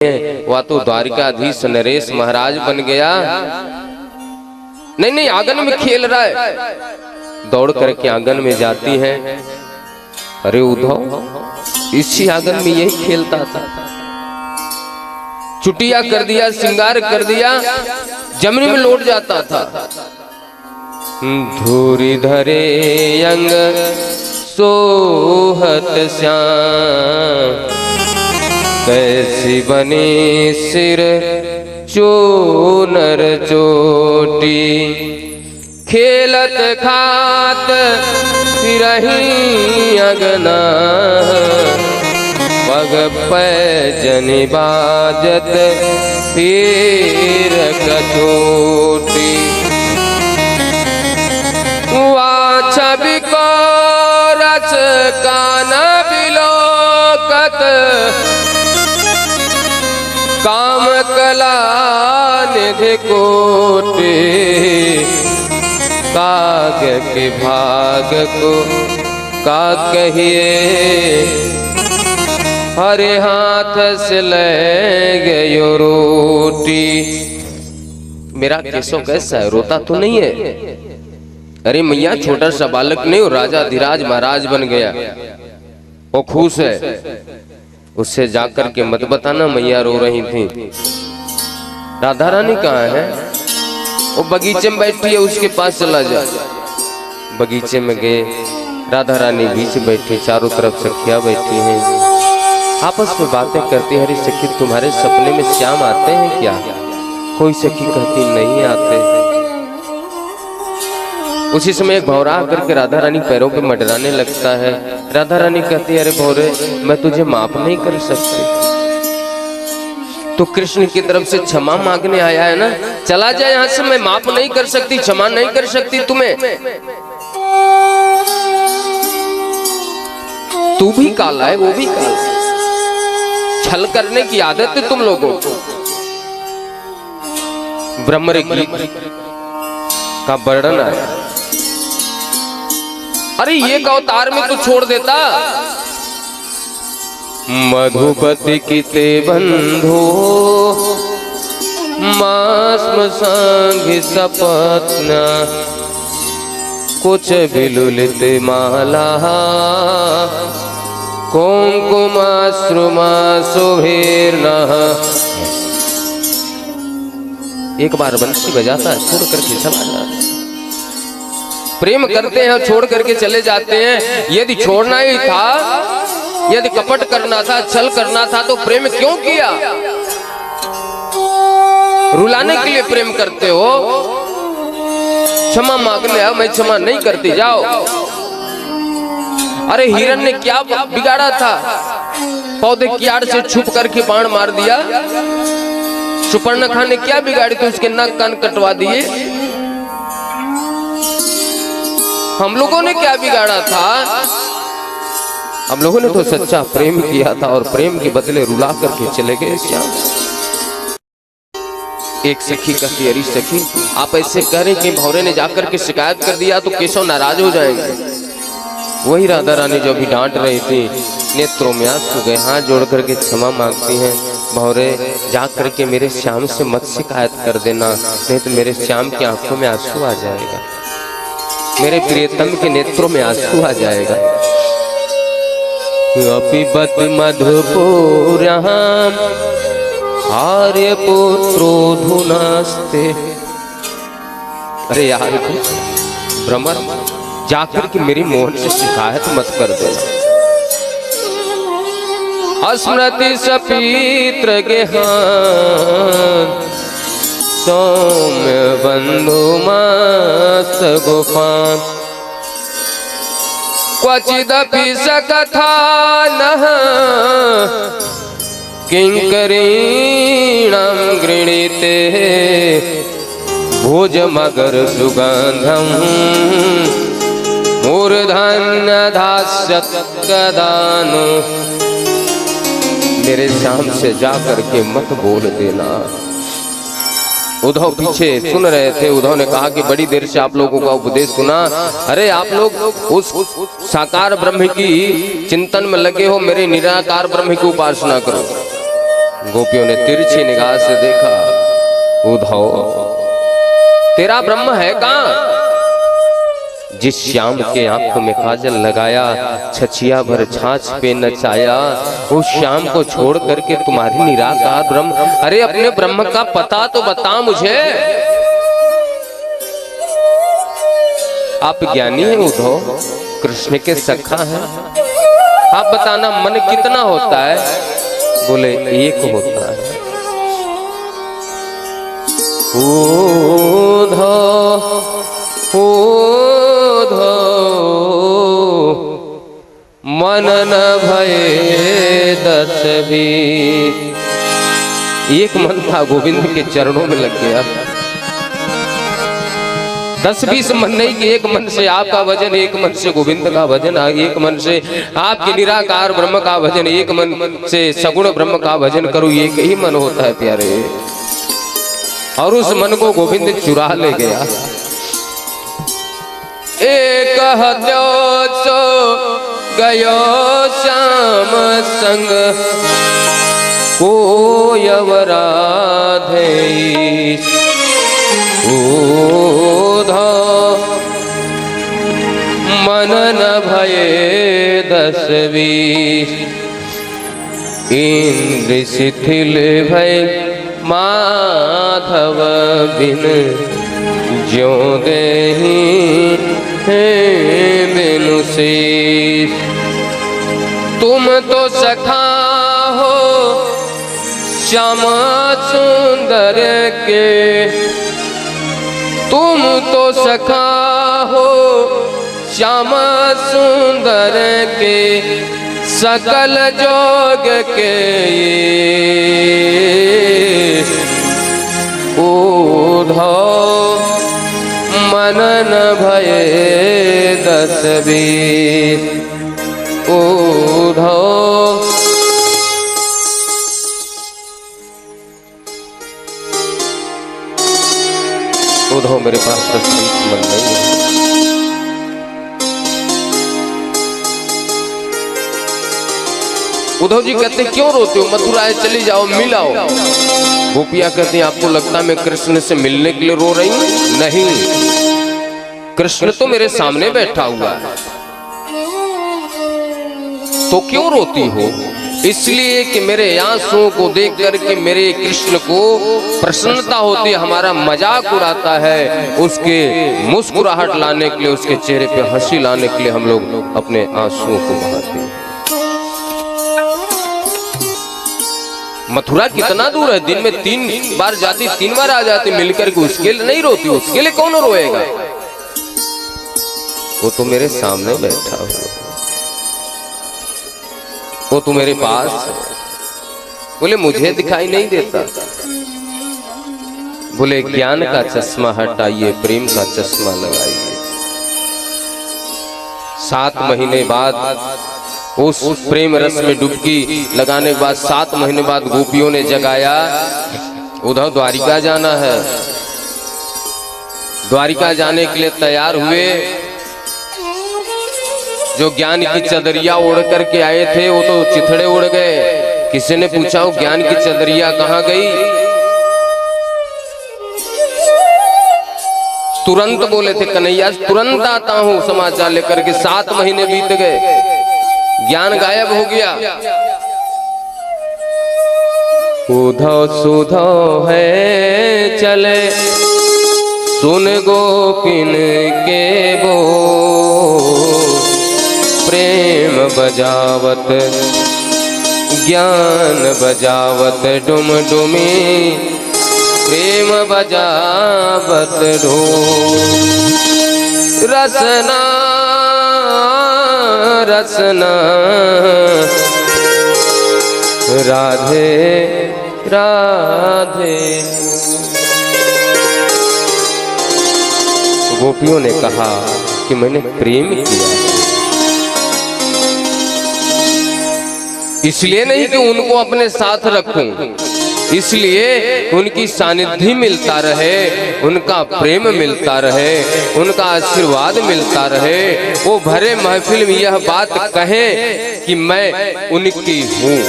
वह तो द्वारिकाधीश नरेश महाराज बन गया। नहीं आंगन में खेल रहा है, दौड़ करके आंगन में जाती है। अरे उद्धव इसी आंगन में यही खेलता था, चुटिया कर दिया, श्रृंगार कर दिया, जमनी में लौट जाता था। धूरी धरे अंग सोहत श्याम, कैसी बनी सिर चूनर चोटी। खेलत खात फिरही अगना, पग पैजनि बाजत फिर कचोटी। छवि को रच कान बिलोकत, काम कला निधि कोटि। काग के भाग को का कहिए, हरे हाथ से ले गयो रोटी। मेरा केशव कैसा है, रोता तो नहीं है? अरे मैया छोटा सा बालक नहीं, राजा धीराज महाराज बन गया, वो खुश है। उससे जाकर के मत बताना मैया रो रही थी। राधा रानी कहाँ है? वो बगीचे में बैठी है, उसके पास चला जा। बगीचे में गए, राधा रानी बीच बैठी, चारों तरफ सखिया बैठी हैं, आपस में बातें करती। हरी सखी तुम्हारे सपने में श्याम आते हैं क्या? कोई सखी कहती नहीं आते। उसी समय एक भौरा आकर के राधा रानी पैरों पे मडराने लगता है। राधा रानी कहती है, अरे भौरे मैं तुझे माफ नहीं कर सकती, तो कृष्ण की तरफ से क्षमा मांगने आया है ना, चला जाए यहाँ से। मैं माफ नहीं कर सकती, क्षमा नहीं कर सकती तुम्हें। तू भी काला है, वो भी काला, छल करने की आदत है तुम लोगों को। ब्रह्म गीत का वर्णन है। अरे ये अवतार में तो छोड़ देता। मधुपति की ते बंधो, मास्म संग सपत्ना। कुछ बिलुलित माला, कुंकुमाश्रुमा शोभेर्न। एक बार बंसी बजाता है, छोड़ करके चला जाता। प्रेम करते हैं और छोड़ करके चले जाते हैं। यदि छोड़ना ही था, यदि कपट करना था, छल करना था, तो प्रेम क्यों किया? रुलाने के लिए प्रेम करते हो। क्षमा मांगने आओ, मैं क्षमा नहीं करती, जाओ। अरे हिरण ने क्या बिगाड़ा था? पौधे की आड़ से छुप करके बाण मार दिया। सुपर्णखा ने क्या बिगाड़ी थी? उसके नाक कान कटवा दिए। हम लोगों ने क्या बिगाड़ा था? हम लोगों ने तो सच्चा प्रेम किया था, और प्रेम के बदले रुला करके चले गए श्याम। एक सखी कहती, अरे सखी आप ऐसे कह रहे कि भौरे ने जाकर के शिकायत कर दिया तो केशव नाराज हो जाएंगे। वही राधा रानी जो अभी डांट रही थी, नेत्रों में आंसू गए, हाथ जोड़ करके क्षमा मांगती हैं। भौरे जा करके मेरे श्याम से मत शिकायत कर देना, नहीं तो मेरे श्याम की आंखों में आंसू आ जाएगा, मेरे प्रियतम के नेत्रों में आंसू आ जाएगा। अपिबत मधुपुर्यां आर्य पुत्रो धुनास्ते। अरे यार भ्रमर, जाकर के मेरी मोहन से शिकायत मत कर देना। स्मृति सपीत्र गेहान, सौम्य बंधु मास गोपान। क्वचिदपि सकथा नः, किंकरीणां गृणीते। भोज मगर सुगंधं, मूर्धन्य धास्यत् कदानु। मेरे श्याम से जाकर के मत बोल देना। उद्धव पीछे सुन रहे थे। उद्धव ने कहा कि बड़ी देर से आप लोगों का उपदेश सुना। अरे आप लोग उस साकार ब्रह्म की चिंतन में लगे हो, मेरे निराकार ब्रह्म की उपासना करो। गोपियों ने तिरछी निगाह से देखा, उद्धव तेरा ब्रह्म है कहां? जिस श्याम के आंखों में काजल लगाया, छछिया भर छाछ पे नचाया, उस श्याम को छोड़ करके तुम्हारी निराकार ब्रह्म, अरे अपने ब्रह्म का पता तो बता मुझे। आप ज्ञानी हैं उद्धव, कृष्ण के सखा हैं, आप बताना मन कितना होता है? बोले एक होता है। मन न भये 10-20, एक मन था गोविंद के चरणों में लग गया। 10-20 मन नहीं कि एक मन से आपका भजन, एक मन से गोविंद का भजन, एक मन से आपके निराकार ब्रह्म का भजन, एक मन से सगुण ब्रह्म का भजन करो, एक ही मन होता है प्यारे। और उस मन को गोविंद चुरा ले गया। एक हत्यो सो गयो श्याम संग, कोई अवराधे मन न भये 10-20, इंद्र शिथिल भय माधव बिन, ज्यों देहि बिनु शेष। तुम तो सखा हो श्याम सुंदर के, तुम तो सखा हो श्याम सुंदर के, सकल जोग के उद्धव मन न भये 10-20 उद्धव। उद्धव मेरे पास 10-20 मन नहीं है। उद्धव जी कहते क्यों रोते हो, मथुरा चली जाओ मिलाओ। गोपिया कहती हैं आपको लगता है मैं कृष्ण से मिलने के लिए रो रही हूं? नहीं, कृष्ण तो मेरे सामने बैठा हुआ है, तो क्यों रोती हो? इसलिए कि मेरे आंसुओं को देख करके मेरे कृष्ण को प्रसन्नता होती है, हमारा मजाक उड़ाता है, उसके मुस्कुराहट लाने के लिए, उसके चेहरे पे हंसी लाने के लिए हम लोग अपने आंसुओं को बहाते हैं। मथुरा कितना दूर है, दिन में 3 बार जाती 3 बार आ जाती मिलकर के, उसके लिए नहीं रोती, उसके लिए कौन रोएगा? वो तो मेरे सामने बैठा हुआ, वो तो मेरे पास है। बोले मुझे दिखाई नहीं देता। बोले ज्ञान का चश्मा हटाइए, प्रेम का चश्मा लगाइए। 7 महीने बाद उस प्रेम रस में डुबकी लगाने के बाद 7 महीने बाद गोपियों ने जगाया, उद्धव द्वारिका जाना है। द्वारिका जाने के लिए तैयार हुए। जो ज्ञान की चदरिया ओढ़ करके आए थे वो तो चिथड़े उड़ गए। किसी ने पूछा वो ज्ञान की चदरिया कहाँ गई? तुरंत बोले थे कन्हैया तुरंत आता हूँ समाचार लेकर के। 7 महीने बीत गए, ज्ञान गायब हो गया। उद्धव सुधव है चले सुन गोपिन के बो, प्रेम बजावत ज्ञान बजावत डुम डुमी, प्रेम बजावत ढोल। रसना रसना राधे राधे। गोपियों ने कहा कि मैंने प्रेम किया, इसलिए नहीं कि उनको अपने साथ रखूं, इसलिए उनकी सानिध्य मिलता रहे, उनका प्रेम मिलता रहे, उनका आशीर्वाद मिलता रहे। वो भरे महफिल में यह बात कहें कि मैं उनकी हूं।